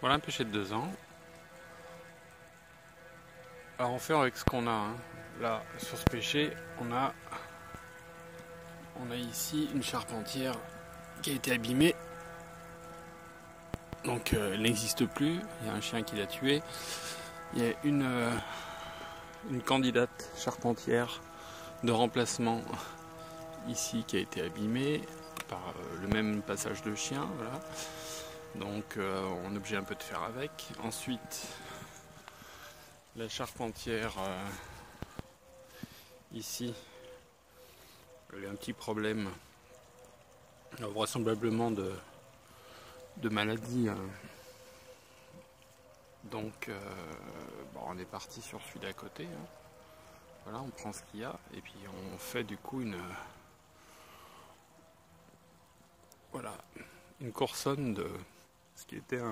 Voilà un pêcher de 2 ans. Alors on fait avec ce qu'on a. Hein. Là, sur ce pêcher, on a ici une charpentière qui a été abîmée. Donc elle n'existe plus. Il y a un chien qui l'a tuée. Il y a une candidate charpentière de remplacement ici qui a été abîmée par le même passage de chien. Voilà. Donc on est obligé un peu de faire avec. Ensuite, la charpentière ici, elle a un petit problème vraisemblablement de maladie. Donc bon, on est parti sur celui d'à côté. Hein. Voilà, on prend ce qu'il y a et puis on fait du coup une coursonne de ce qui était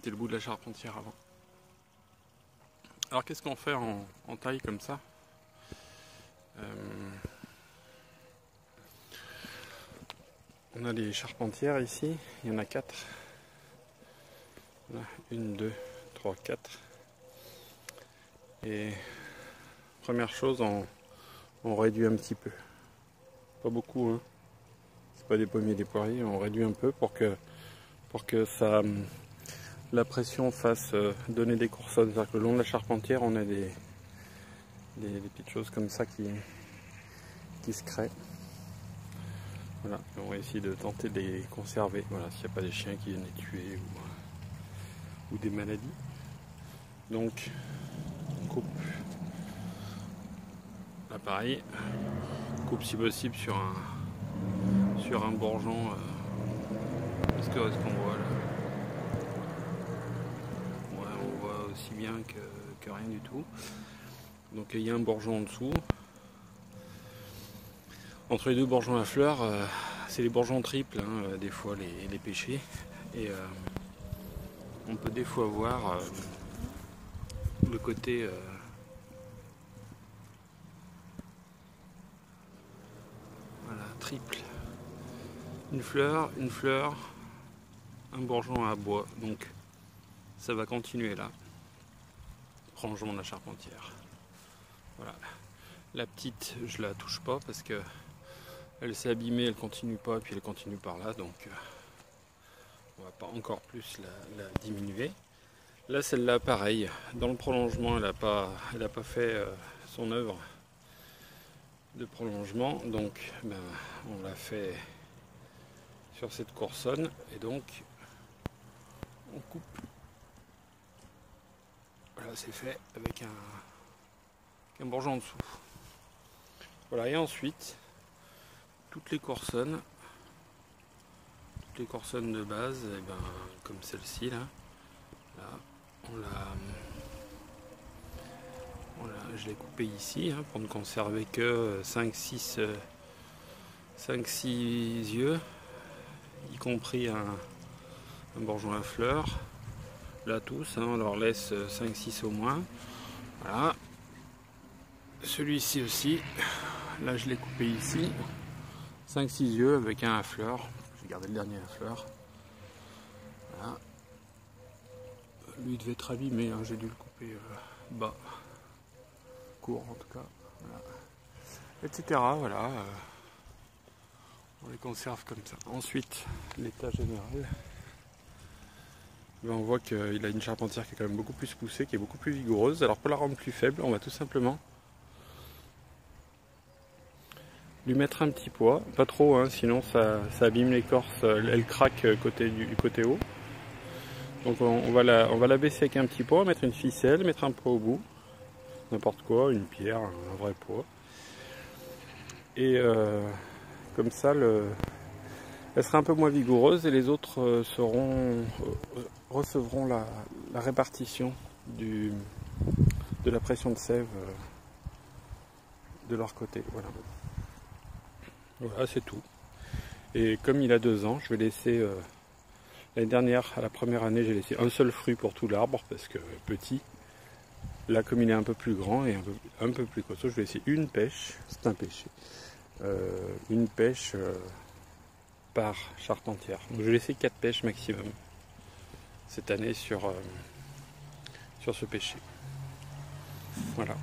le bout de la charpentière avant. Alors qu'est-ce qu'on fait en taille comme ça? On a des charpentières ici, il y en a 4. Voilà, 1, 2, 3, 4. Et première chose, on réduit un petit peu. Pas beaucoup, hein. C'est pas des pommiers, des poiriers, on réduit un peu pour que la pression fasse donner des coursonnes. C'est-à-dire que le long de la charpentière, on a des petites choses comme ça qui se créent. Voilà, on va essayer de tenter de les conserver. Voilà, s'il n'y a pas des chiens qui viennent les tuer ou des maladies. Donc, on coupe. Là, pareil, coupe si possible sur un bourgeon. Est-ce qu'on voit là? Ouais, on voit aussi bien que rien du tout. Donc il y a un bourgeon en dessous. Entre les deux bourgeons à fleurs, c'est les bourgeons triples, hein, des fois les pêchers. Et on peut des fois voir le côté voilà, triple. Une fleur, un bourgeon à bois. Donc ça va continuer là. Prolongement de la charpentière. Voilà. La petite, je la touche pas parce que elle s'est abîmée, elle continue pas, et puis elle continue par là, donc on va pas encore plus la diminuer. Là, celle-là, pareil, dans le prolongement, elle a pas fait son œuvre de prolongement, donc on l'a fait sur cette coursonne, et donc on coupe. Voilà, c'est fait avec un bourgeon en dessous. Voilà, et ensuite, toutes les coursonnes de base, et comme celle-ci là, je l'ai coupée ici pour ne conserver que 5-6 yeux, y compris un bourgeon à fleurs. Là tous, on leur laisse 5-6 au moins. Voilà. Celui-ci aussi, là je l'ai coupé ici. 5-6 yeux avec un à fleurs. J'ai gardé le dernier à fleurs. Voilà. Lui devait être abîmé, hein. J'ai dû le couper bas. Court en tout cas. Voilà. Etc. Voilà. On les conserve comme ça. Ensuite, l'état général. On voit qu'il a une charpentière qui est quand même beaucoup plus poussée, qui est beaucoup plus vigoureuse. Alors pour la rendre plus faible, on va tout simplement lui mettre un petit poids, pas trop, hein, sinon ça abîme l'écorce, elle craque du côté haut. Donc on va la baisser avec un petit poids, mettre une ficelle, mettre un poids au bout, n'importe quoi, une pierre, un vrai poids. Et comme ça, elle sera un peu moins vigoureuse et les autres recevront la répartition de la pression de sève de leur côté. Voilà. Voilà, c'est tout. Et comme il a 2 ans, je vais laisser... l'année dernière, à la première année, j'ai laissé un seul fruit pour tout l'arbre, parce que petit. Là, comme il est un peu plus grand et un peu plus costaud, je vais laisser une pêche. C'est un pêcher. Une pêche par charpentière. Donc je vais laisser 4 pêches maximum cette année sur ce pêcher. Voilà.